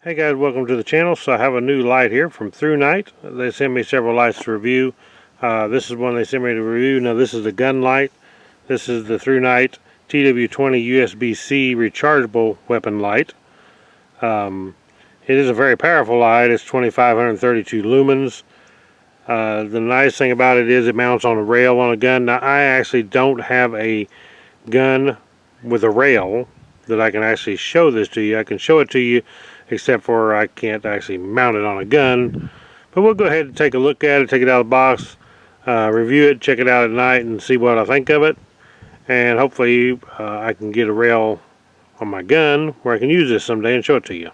Hey guys, welcome to the channel. So I have a new light here from THRUNITE. They sent me several lights to review. This is one they sent me to review. Now this is the gun light. This is the THRUNITE TW20 USB-C rechargeable weapon light. It is a very powerful light. It's 2532 lumens. The nice thing about it is it mounts on a rail on a gun. Now I actually don't have a gun with a rail that I can actually show this to you. I can show it to you, except for I can't actually mount it on a gun. But we'll go ahead and take a look at it, take it out of the box, review it, check it out at night, and see what I think of it. And hopefully I can get a rail on my gun where I can use this someday and show it to you.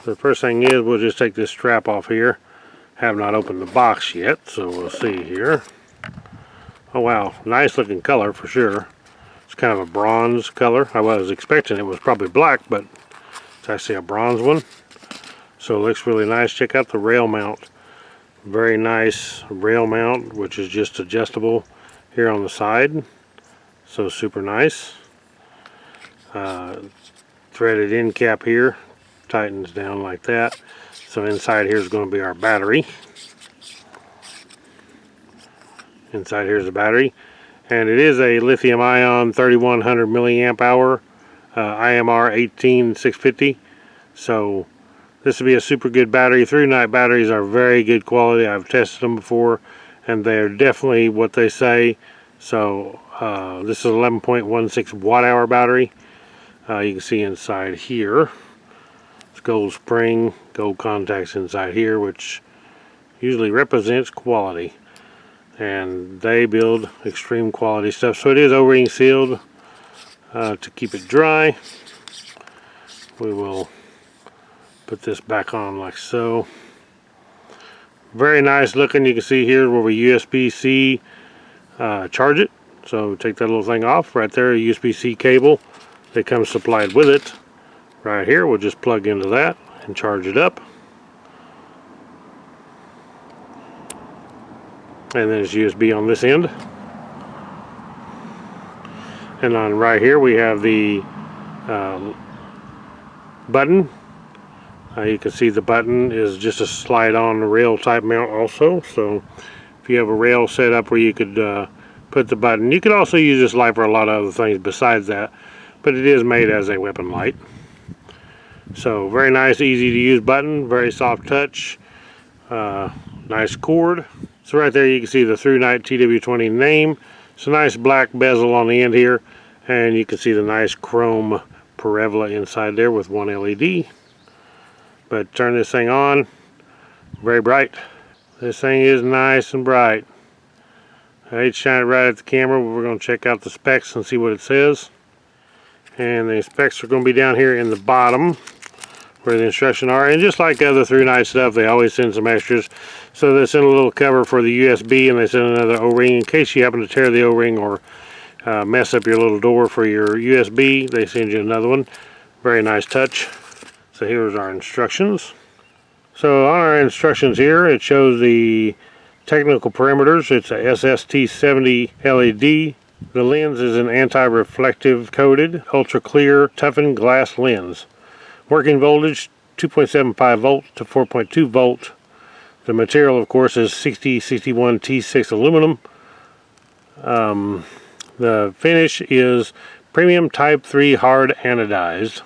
So the first thing is we'll just take this strap off here. Have not opened the box yet, so we'll see here. Oh wow, nice looking color for sure. It's kind of a bronze color. I was expecting it was probably black, but it's actually a bronze one. So it looks really nice. Check out the rail mount. Very nice rail mount, which is just adjustable here on the side. So super nice. Threaded end cap here. Tightens down like that. So inside here is going to be our battery. Inside here is the battery. And it is a lithium ion 3100 milliamp hour IMR 18650. So this would be a super good battery. THRUNITE batteries are very good quality. I've tested them before and they're definitely what they say. So this is 11.16 watt hour battery. You can see inside here it's gold spring, gold contacts inside here, which usually represents quality. And they build extreme quality stuff. So it is O-ring sealed to keep it dry. We will put this back on like so. Very nice looking. You can see here where we USB-C charge it. So take that little thing off right there, a USB-C cable that comes supplied with it. Right here, we'll just plug into that and charge it up. And then it's USB on this end. And on right here we have the button. You can see the button is just a slide on rail type mount also. So if you have a rail set up where you could put the button, you could also use this light for a lot of other things besides that. But it is made as a weapon light. So very nice, easy to use button, very soft touch, nice cord. So right there you can see the THRUNITE TW20 name. It's a nice black bezel on the end here, and you can see the nice chrome parabola inside there with one LED. But turn this thing on, very bright. This thing is nice and bright. I hate to shine it right at the camera, but we're going to check out the specs and see what it says. And the specs are going to be down here in the bottom where the instructions are, and just like other THRUNITE stuff, they always send some extras. So they send a little cover for the USB, and they send another O-ring in case you happen to tear the O-ring or mess up your little door for your USB. They send you another one. Very nice touch. So here's our instructions. So on our instructions here, it shows the technical parameters. It's a SST70 LED. The lens is an anti-reflective coated, ultra clear, toughened glass lens. Working voltage 2.75 volt to 4.2 volt. The material, of course, is 6061 T6 aluminum. The finish is premium type 3 hard anodized.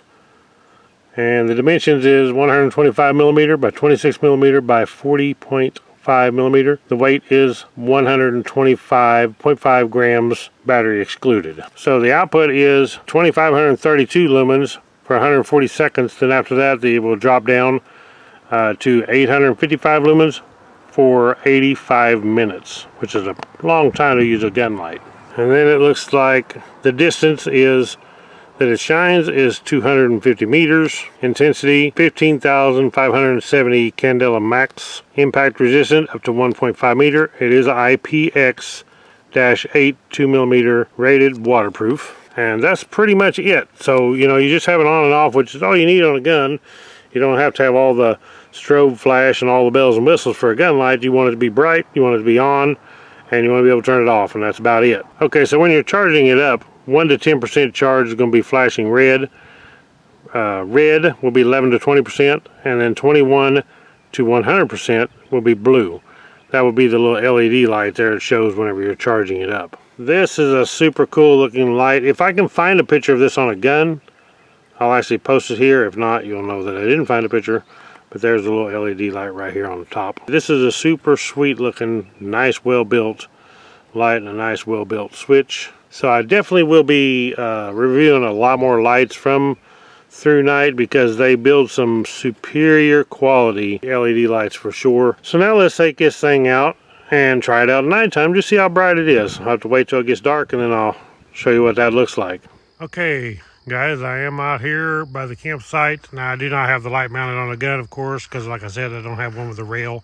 And the dimensions is 125 millimeter by 26 millimeter by 40.5 millimeter. The weight is 125.5 grams, battery excluded. So the output is 2532 lumens for 140 seconds. Then after that, it will drop down to 855 lumens for 85 minutes, which is a long time to use a gun light. And then it looks like the distance is that it shines is 250 meters. Intensity 15,570 candela max. Impact resistant up to 1.5 meter. It is IPX-8 2mm rated, waterproof. And that's pretty much it. So, you know, you just have it on and off, which is all you need on a gun. You don't have to have all the strobe flash and all the bells and whistles for a gun light. You want it to be bright, you want it to be on, and you want to be able to turn it off, and that's about it. Okay, so when you're charging it up, 1 to 10% charge is going to be flashing red. red will be 11 to 20%, and then 21 to 100% will be blue. That will be the little LED light there it shows whenever you're charging it up. This is a super cool looking light. If I can find a picture of this on a gun, I'll actually post it here. If not, you'll know that I didn't find a picture. But there's a little LED light right here on the top. This is a super sweet looking, nice, well-built light and a nice, well-built switch. So I definitely will be reviewing a lot more lights from THRUNITE because they build some superior quality LED lights for sure. So now let's take this thing out and try it out at nighttime to see how bright it is. I'll have to wait till it gets dark and then I'll show you what that looks like. Okay guys, I am out here by the campsite. Now I do not have the light mounted on a gun, of course, because like I said, I don't have one with a rail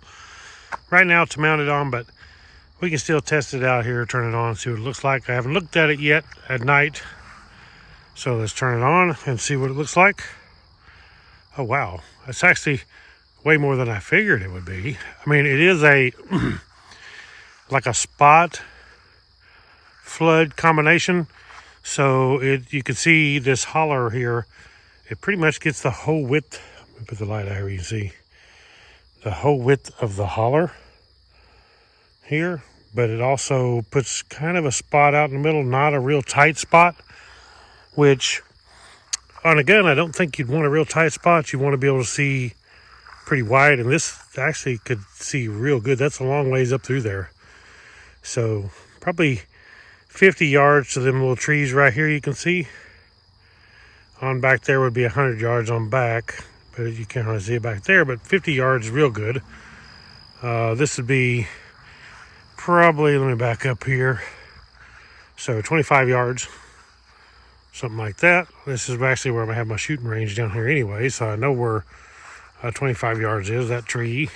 right now to mount it on, but we can still test it out here, turn it on, see what it looks like. I haven't looked at it yet at night, so let's turn it on and see what it looks like. Oh wow, it's actually way more than I figured it would be. I mean, it is a like a spot flood combination. So you can see this holler here. It pretty much gets the whole width. Let me put the light out here, you can see the whole width of the holler here. But it also puts kind of a spot out in the middle, not a real tight spot, which on a gun, I don't think you'd want a real tight spot. You want to be able to see pretty wide, and this actually could see real good. That's a long ways up through there. So probably 50 yards to them little trees right here you can see. On back there would be 100 yards on back, but you can't really see it back there, but 50 yards is real good. This would be probably, let me back up here, so 25 yards, something like that. This is actually where I'm gonna have my shooting range down here anyway, so I know where 25 yards is. That tree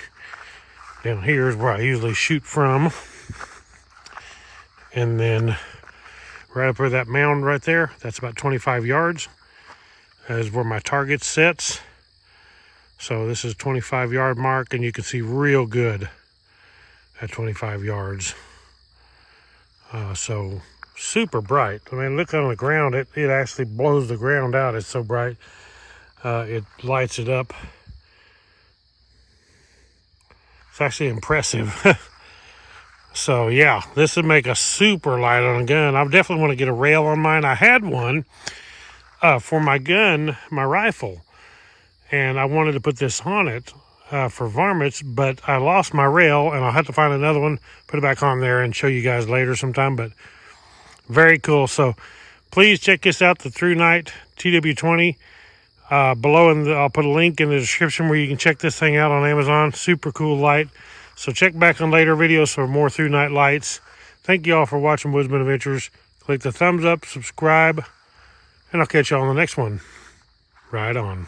down here is where I usually shoot from. And then right up where that mound right there, that's about 25 yards. That is where my target sits. So this is 25 yard mark, and you can see real good at 25 yards. So super bright. I mean, look on the ground, it actually blows the ground out. It's so bright. It lights it up. It's actually impressive. So yeah, this would make a super light on a gun. I definitely want to get a rail on mine. I had one for my gun, my rifle, and I wanted to put this on it for varmints, but I lost my rail, and I'll have to find another one, put it back on there, and show you guys later sometime. But very cool. So please check this out, the THRUNITE TW20. Below, and I'll put a link in the description where you can check this thing out on Amazon. Super cool light. So check back on later videos for more THRUNITE lights. Thank you all for watching Woodzman Adventures. Click the thumbs up, subscribe, and I'll catch you all on the next one. Right on.